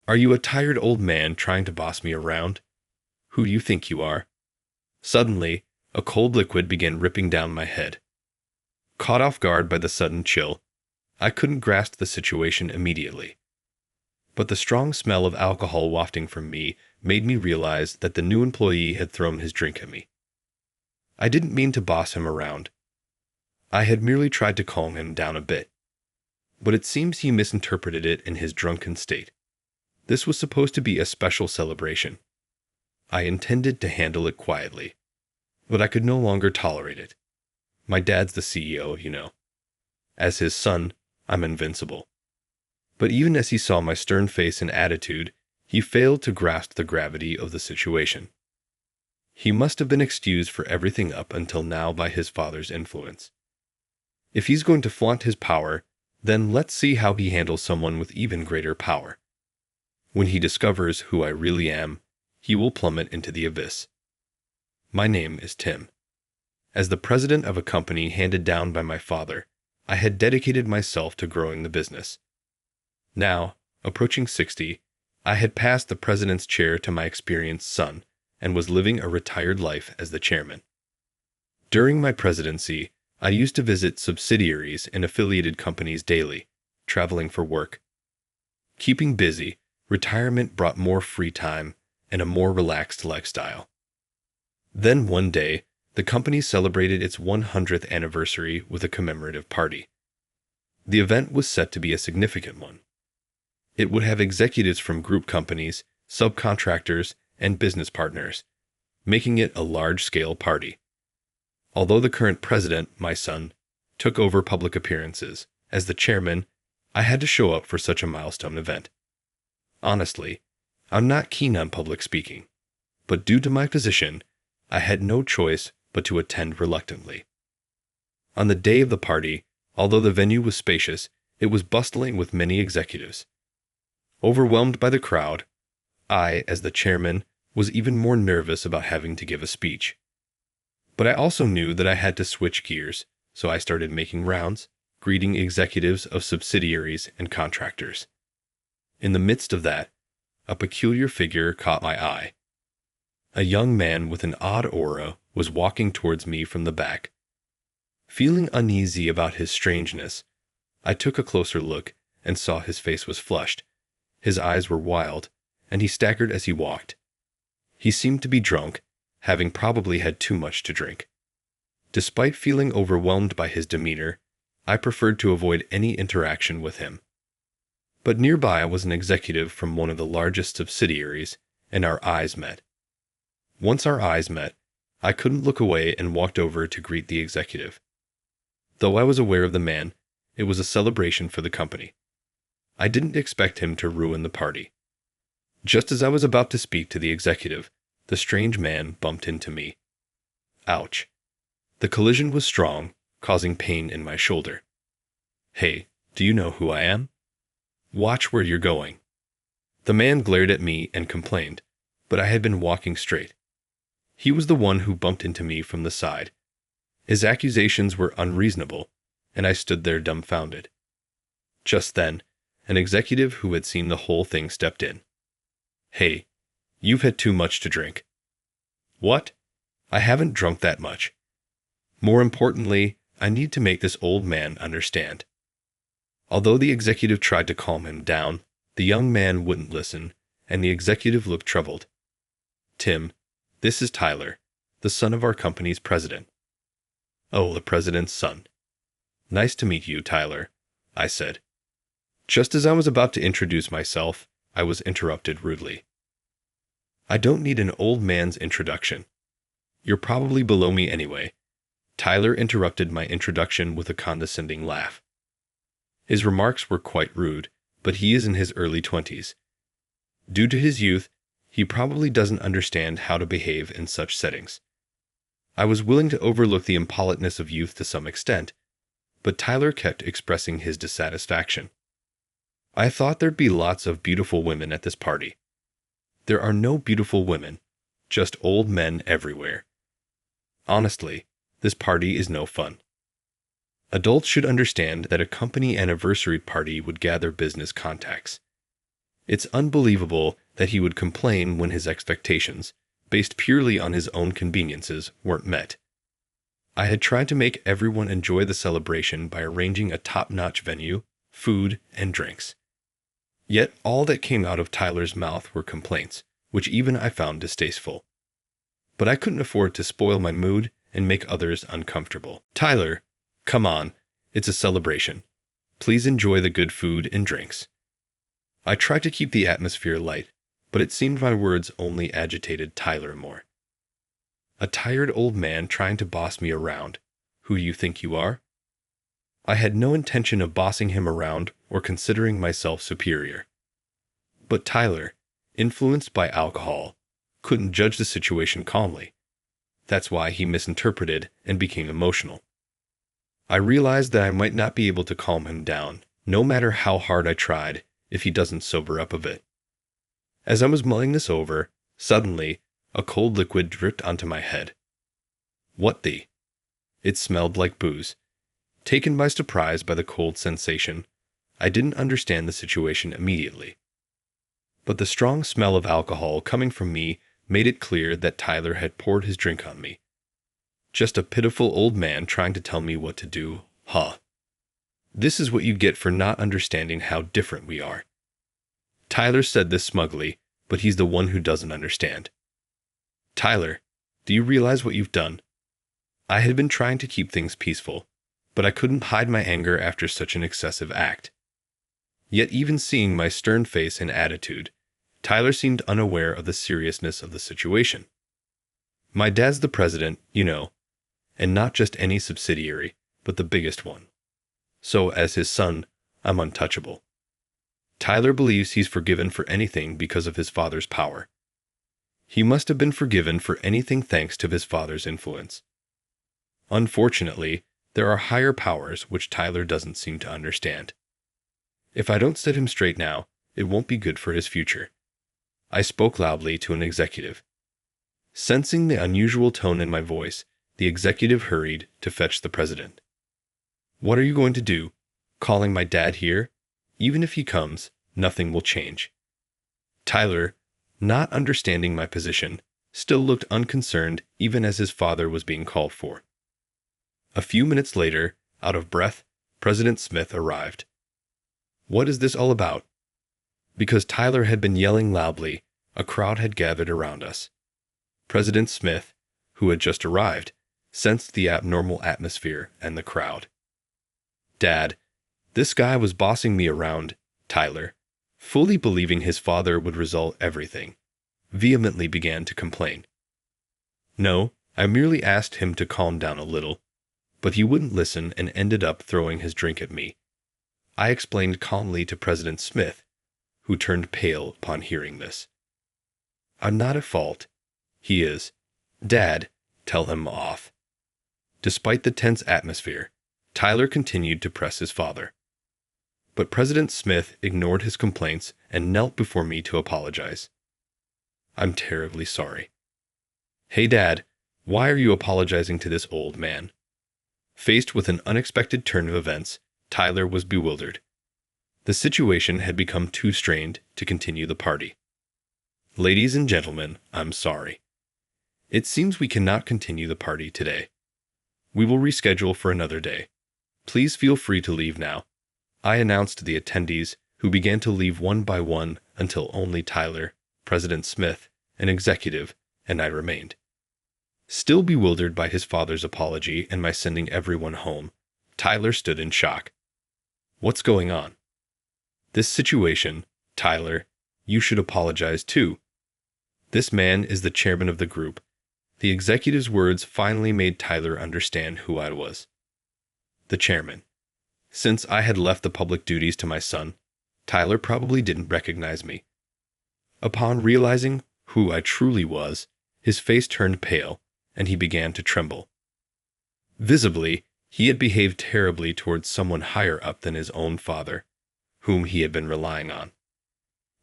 Are you a tired old man trying to boss me around? Who do you think you are? Suddenly, a cold liquid began ripping down my head. Caught off guard by the sudden chill, I couldn't grasp the situation immediately. But the strong smell of alcohol wafting from me made me realize that the new employee had thrown his drink at me. I didn't mean to boss him around. I had merely tried to calm him down a bit. But it seems he misinterpreted it in his drunken state. This was supposed to be a special celebration. I intended to handle it quietly, but I could no longer tolerate it. My dad's the CEO, you know. As his son, I'm invincible. But even as he saw my stern face and attitude, he failed to grasp the gravity of the situation. He must have been excused for everything up until now by his father's influence. If he's going to flaunt his power, then let's see how he handles someone with even greater power. When he discovers who I really am, he will plummet into the abyss. My name is Tim. As the president of a company handed down by my father, I had dedicated myself to growing the business. Now, approaching 60, I had passed the president's chair to my experienced son and was living a retired life as the chairman. During my presidency, I used to visit subsidiaries and affiliated companies daily, traveling for work. Keeping busy, retirement brought more free time and a more relaxed lifestyle. Then one day, the company celebrated its 100th anniversary with a commemorative party. The event was set to be a significant one. It would have executives from group companies, subcontractors, and business partners, making it a large-scale party. Although the current president, my son, took over public appearances, as the chairman, I had to show up for such a milestone event. Honestly, I'm not keen on public speaking, but due to my position, I had no choice but to attend reluctantly. On the day of the party, although the venue was spacious, it was bustling with many executives. Overwhelmed by the crowd, I, as the chairman, was even more nervous about having to give a speech. But I also knew that I had to switch gears, so I started making rounds, greeting executives of subsidiaries and contractors. In the midst of that, a peculiar figure caught my eye. A young man with an odd aura was walking towards me from the back. Feeling uneasy about his strangeness, I took a closer look and saw his face was flushed. His eyes were wild, and he staggered as he walked. He seemed to be drunk, having probably had too much to drink. Despite feeling overwhelmed by his demeanor, I preferred to avoid any interaction with him. But nearby was an executive from one of the largest subsidiaries, and our eyes met. Once our eyes met, I couldn't look away and walked over to greet the executive. Though I was aware of the man, it was a celebration for the company. I didn't expect him to ruin the party. Just as I was about to speak to the executive, the strange man bumped into me. Ouch. The collision was strong, causing pain in my shoulder. Hey, do you know who I am? Watch where you're going. The man glared at me and complained, but I had been walking straight. He was the one who bumped into me from the side. His accusations were unreasonable, and I stood there dumbfounded. Just then, an executive who had seen the whole thing stepped in. Hey, you've had too much to drink. What? I haven't drunk that much. More importantly, I need to make this old man understand. Although the executive tried to calm him down, the young man wouldn't listen, and the executive looked troubled. Tim, this is Tyler, the son of our company's president. Oh, the president's son. Nice to meet you, Tyler, I said. Just as I was about to introduce myself, I was interrupted rudely. I don't need an old man's introduction. You're probably below me anyway. Tyler interrupted my introduction with a condescending laugh. His remarks were quite rude, but he is in his early 20s. Due to his youth, he probably doesn't understand how to behave in such settings. I was willing to overlook the impoliteness of youth to some extent, but Tyler kept expressing his dissatisfaction. I thought there'd be lots of beautiful women at this party. There are no beautiful women, just old men everywhere. Honestly, this party is no fun. Adults should understand that a company anniversary party would gather business contacts. It's unbelievable that he would complain when his expectations, based purely on his own conveniences, weren't met. I had tried to make everyone enjoy the celebration by arranging a top-notch venue, food, and drinks. Yet all that came out of Tyler's mouth were complaints, which even I found distasteful. But I couldn't afford to spoil my mood and make others uncomfortable. "Tyler, come on, it's a celebration. Please enjoy the good food and drinks." I tried to keep the atmosphere light, but it seemed my words only agitated Tyler more. A tired old man trying to boss me around. Who you think you are? I had no intention of bossing him around or considering myself superior. But Tyler, influenced by alcohol, couldn't judge the situation calmly. That's why he misinterpreted and became emotional. I realized that I might not be able to calm him down, no matter how hard I tried, if he doesn't sober up a bit. As I was mulling this over, suddenly, a cold liquid dripped onto my head. What the? It smelled like booze. Taken by surprise by the cold sensation, I didn't understand the situation immediately. But the strong smell of alcohol coming from me made it clear that Tyler had poured his drink on me. Just a pitiful old man trying to tell me what to do, huh? This is what you get for not understanding how different we are. Tyler said this smugly, but he's the one who doesn't understand. Tyler, do you realize what you've done? I had been trying to keep things peaceful, but I couldn't hide my anger after such an excessive act. Yet even seeing my stern face and attitude, Tyler seemed unaware of the seriousness of the situation. My dad's the president, you know, and not just any subsidiary, but the biggest one. So, as his son, I'm untouchable. Tyler believes he's forgiven for anything because of his father's power. He must have been forgiven for anything thanks to his father's influence. Unfortunately, there are higher powers which Tyler doesn't seem to understand. If I don't set him straight now, it won't be good for his future. I spoke loudly to an executive. Sensing the unusual tone in my voice, the executive hurried to fetch the president. What are you going to do? Calling my dad here? Even if he comes, nothing will change. Tyler, not understanding my position, still looked unconcerned even as his father was being called for. A few minutes later, out of breath, President Smith arrived. What is this all about? Because Tyler had been yelling loudly, a crowd had gathered around us. President Smith, who had just arrived, sensed the abnormal atmosphere and the crowd. Dad, this guy was bossing me around, Tyler, fully believing his father would resolve everything, vehemently began to complain. No, I merely asked him to calm down a little, but he wouldn't listen and ended up throwing his drink at me. I explained calmly to President Smith, who turned pale upon hearing this. I'm not at fault. He is. Dad, tell him off. Despite the tense atmosphere, Tyler continued to press his father. But President Smith ignored his complaints and knelt before me to apologize. I'm terribly sorry. Hey Dad, why are you apologizing to this old man? Faced with an unexpected turn of events, Tyler was bewildered. The situation had become too strained to continue the party. Ladies and gentlemen, I'm sorry. It seems we cannot continue the party today. We will reschedule for another day. Please feel free to leave now. I announced to the attendees, who began to leave one by one until only Tyler, President Smith, an executive, and I remained. Still bewildered by his father's apology and my sending everyone home, Tyler stood in shock. What's going on? This situation, Tyler, you should apologize too. This man is the chairman of the group. The executive's words finally made Tyler understand who I was. The chairman. Since I had left the public duties to my son, Tyler probably didn't recognize me. Upon realizing who I truly was, his face turned pale, and he began to tremble. Visibly, he had behaved terribly towards someone higher up than his own father, whom he had been relying on.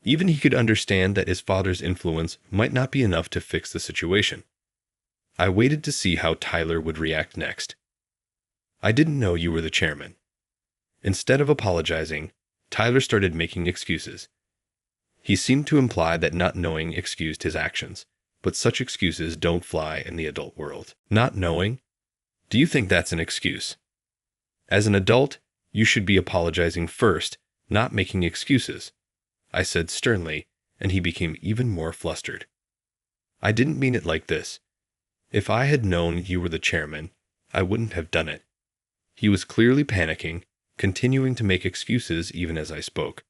Even he could understand that his father's influence might not be enough to fix the situation. I waited to see how Tyler would react next. I didn't know you were the chairman. Instead of apologizing, Tyler started making excuses. He seemed to imply that not knowing excused his actions, but such excuses don't fly in the adult world. Not knowing? Do you think that's an excuse? As an adult, you should be apologizing first, not making excuses, I said sternly, and he became even more flustered. I didn't mean it like this. If I had known you were the chairman, I wouldn't have done it. He was clearly panicking, continuing to make excuses even as I spoke.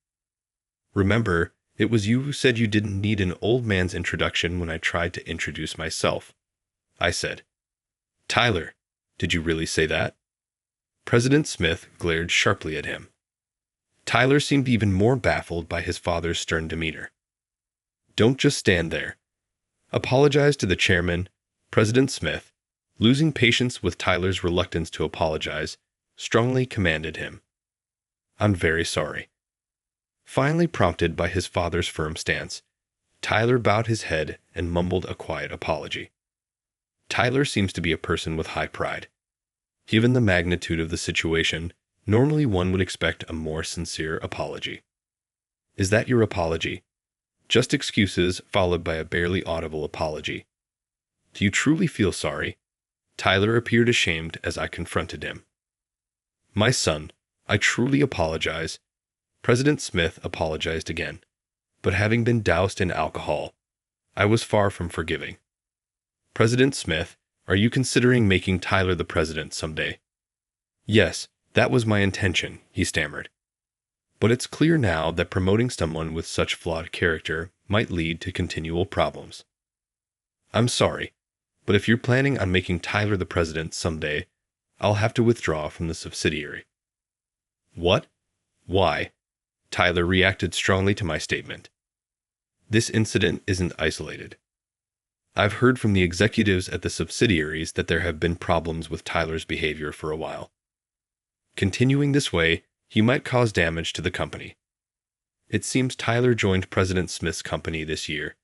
Remember, it was you who said you didn't need an old man's introduction when I tried to introduce myself, I said. Tyler, did you really say that? President Smith glared sharply at him. Tyler seemed even more baffled by his father's stern demeanor. Don't just stand there. Apologize to the chairman, President Smith, losing patience with Tyler's reluctance to apologize, strongly commanded him. I'm very sorry. Finally prompted by his father's firm stance, Tyler bowed his head and mumbled a quiet apology. Tyler seems to be a person with high pride. Given the magnitude of the situation, normally one would expect a more sincere apology. Is that your apology? Just excuses followed by a barely audible apology. Do you truly feel sorry? Tyler appeared ashamed as I confronted him. My son, I truly apologize. President Smith apologized again, but having been doused in alcohol, I was far from forgiving. President Smith, are you considering making Tyler the president someday? Yes, that was my intention, he stammered. But it's clear now that promoting someone with such flawed character might lead to continual problems. I'm sorry, but if you're planning on making Tyler the president someday, I'll have to withdraw from the subsidiary. What? Why? Tyler reacted strongly to my statement. This incident isn't isolated. I've heard from the executives at the subsidiaries that there have been problems with Tyler's behavior for a while. Continuing this way, he might cause damage to the company. It seems Tyler joined President Smith's company this year,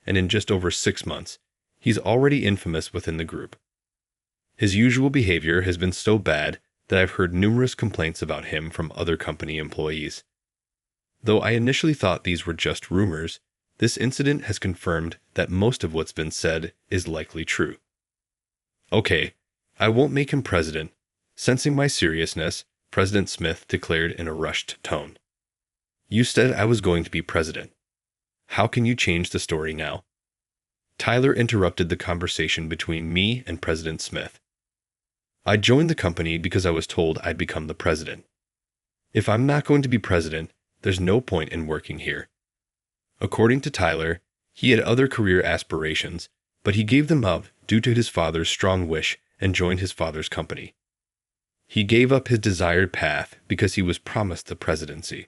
and in just over 6 months, he's already infamous within the group. His usual behavior has been so bad that I've heard numerous complaints about him from other company employees. Though I initially thought these were just rumors, this incident has confirmed that most of what's been said is likely true. Okay, I won't make him president. Sensing my seriousness, President Smith declared in a rushed tone. You said I was going to be president. How can you change the story now? Tyler interrupted the conversation between me and President Smith. I joined the company because I was told I'd become the president. If I'm not going to be president, there's no point in working here. According to Tyler, he had other career aspirations, but he gave them up due to his father's strong wish and joined his father's company. He gave up his desired path because he was promised the presidency.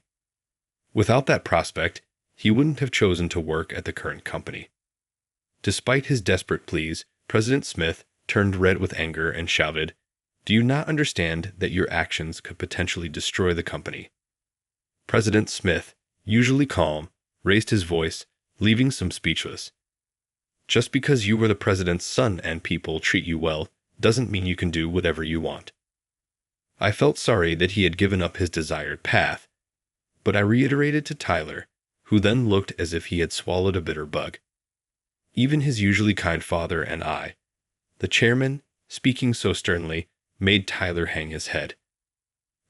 Without that prospect, he wouldn't have chosen to work at the current company. Despite his desperate pleas, President Smith turned red with anger and shouted, "Do you not understand that your actions could potentially destroy the company?" President Smith, usually calm, raised his voice, leaving some speechless. Just because you were the president's son and people treat you well doesn't mean you can do whatever you want. I felt sorry that he had given up his desired path, but I reiterated to Tyler, who then looked as if he had swallowed a bitter bug. Even his usually kind father and I, the chairman, speaking so sternly, made Tyler hang his head.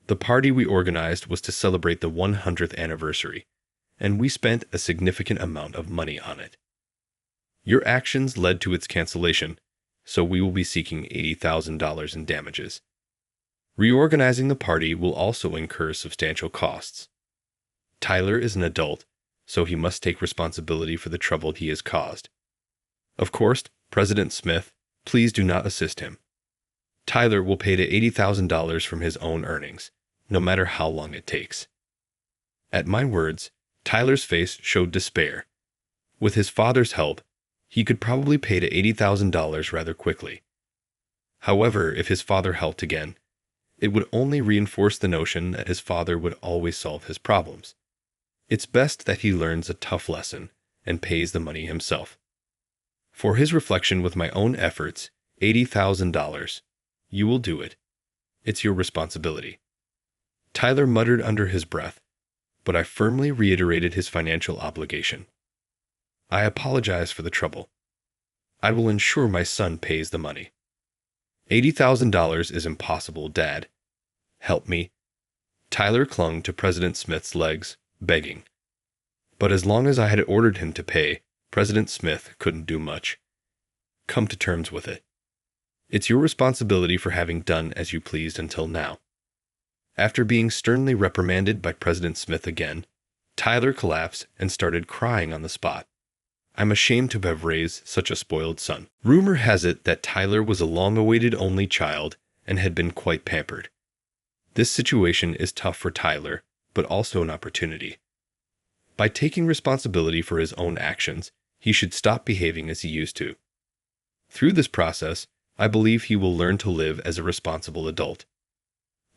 The party we organized was to celebrate the 100th anniversary, and we spent a significant amount of money on it. Your actions led to its cancellation, so we will be seeking $80,000 in damages. Reorganizing the party will also incur substantial costs. Tyler is an adult, so he must take responsibility for the trouble he has caused. Of course, President Smith, please do not assist him. Tyler will pay the $80,000 from his own earnings, no matter how long it takes. At my words, Tyler's face showed despair. With his father's help, he could probably pay the $80,000 rather quickly. However, if his father helped again, it would only reinforce the notion that his father would always solve his problems. It's best that he learns a tough lesson and pays the money himself. For his reflection with my own efforts, $80,000. You will do it. It's your responsibility. Tyler muttered under his breath, but I firmly reiterated his financial obligation. I apologize for the trouble. I will ensure my son pays the money. $80,000 is impossible, Dad. Help me. Tyler clung to President Smith's legs, begging. But as long as I had ordered him to pay, President Smith couldn't do much. Come to terms with it. It's your responsibility for having done as you pleased until now. After being sternly reprimanded by President Smith again, Tyler collapsed and started crying on the spot. I'm ashamed to have raised such a spoiled son. Rumor has it that Tyler was a long-awaited only child and had been quite pampered. This situation is tough for Tyler, but also an opportunity. By taking responsibility for his own actions, he should stop behaving as he used to. Through this process, I believe he will learn to live as a responsible adult.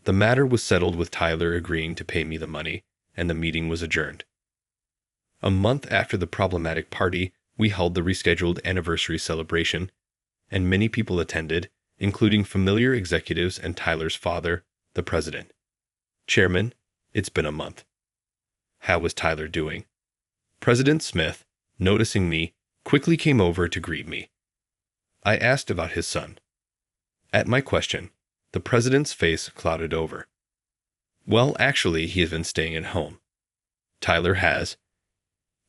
The matter was settled with Tyler agreeing to pay me the money, and the meeting was adjourned. A month after the problematic party, we held the rescheduled anniversary celebration, and many people attended, including familiar executives and Tyler's father, the president. Chairman, it's been a month. How was Tyler doing? President Smith, noticing me, quickly came over to greet me. I asked about his son. At my question, the president's face clouded over. Well, actually, he has been staying at home. Tyler has.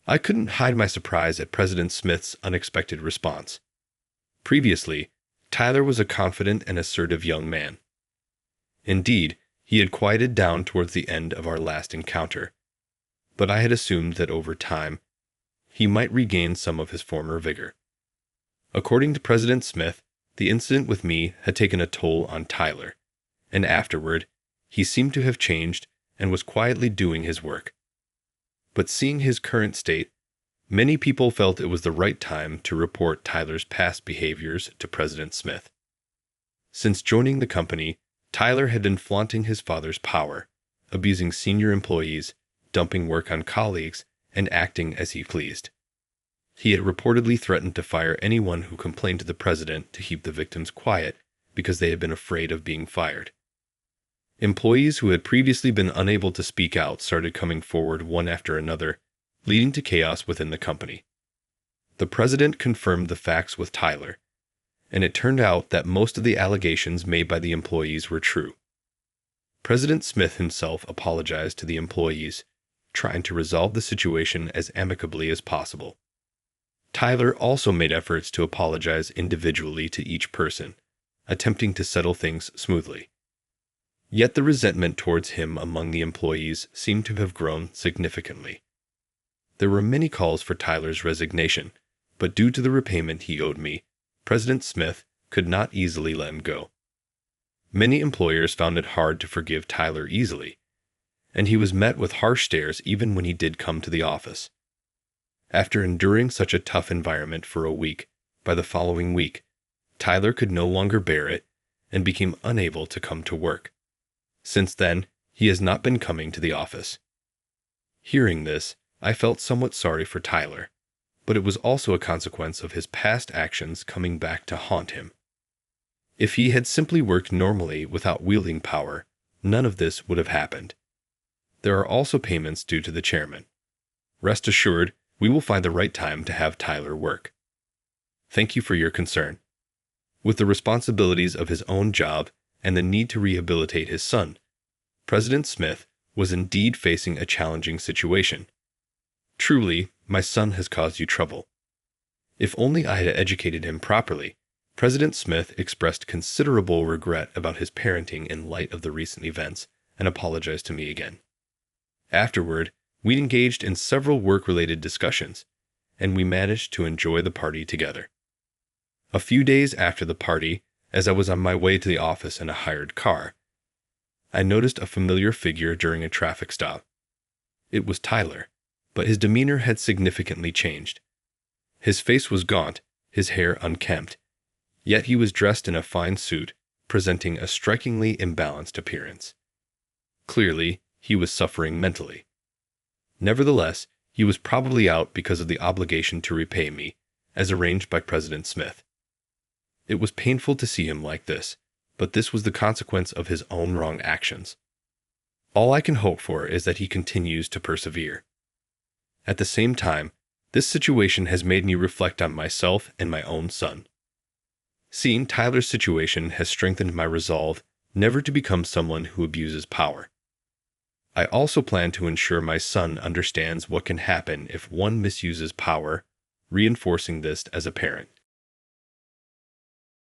I couldn't hide my surprise at President Smith's unexpected response. Previously, Tyler was a confident and assertive young man. Indeed, he had quieted down towards the end of our last encounter, but I had assumed that over time, he might regain some of his former vigor. According to President Smith, the incident with me had taken a toll on Tyler, and afterward, he seemed to have changed and was quietly doing his work. But seeing his current state, many people felt it was the right time to report Tyler's past behaviors to President Smith. Since joining the company, Tyler had been flaunting his father's power, abusing senior employees, dumping work on colleagues, and acting as he pleased. He had reportedly threatened to fire anyone who complained to the president to keep the victims quiet because they had been afraid of being fired. Employees who had previously been unable to speak out started coming forward one after another, leading to chaos within the company. The president confirmed the facts with Tyler, and it turned out that most of the allegations made by the employees were true. President Smith himself apologized to the employees, trying to resolve the situation as amicably as possible. Tyler also made efforts to apologize individually to each person, attempting to settle things smoothly. Yet the resentment towards him among the employees seemed to have grown significantly. There were many calls for Tyler's resignation, but due to the repayment he owed me, President Smith could not easily let him go. Many employers found it hard to forgive Tyler easily, and he was met with harsh stares even when he did come to the office. After enduring such a tough environment for a week, by the following week, Tyler could no longer bear it and became unable to come to work. Since then, he has not been coming to the office. Hearing this, I felt somewhat sorry for Tyler, but it was also a consequence of his past actions coming back to haunt him. If he had simply worked normally without wielding power, none of this would have happened. There are also payments due to the chairman. Rest assured, we will find the right time to have Tyler work. Thank you for your concern. With the responsibilities of his own job and the need to rehabilitate his son, President Smith was indeed facing a challenging situation. Truly, my son has caused you trouble. If only I had educated him properly, President Smith expressed considerable regret about his parenting in light of the recent events and apologized to me again. Afterward, we engaged in several work-related discussions, and we managed to enjoy the party together. A few days after the party, as I was on my way to the office in a hired car, I noticed a familiar figure during a traffic stop. It was Tyler, but his demeanor had significantly changed. His face was gaunt, his hair unkempt, yet he was dressed in a fine suit, presenting a strikingly imbalanced appearance. Clearly, he was suffering mentally. Nevertheless, he was probably out because of the obligation to repay me, as arranged by President Smith. It was painful to see him like this, but this was the consequence of his own wrong actions. All I can hope for is that he continues to persevere. At the same time, this situation has made me reflect on myself and my own son. Seeing Tyler's situation has strengthened my resolve never to become someone who abuses power. I also plan to ensure my son understands what can happen if one misuses power, reinforcing this as a parent.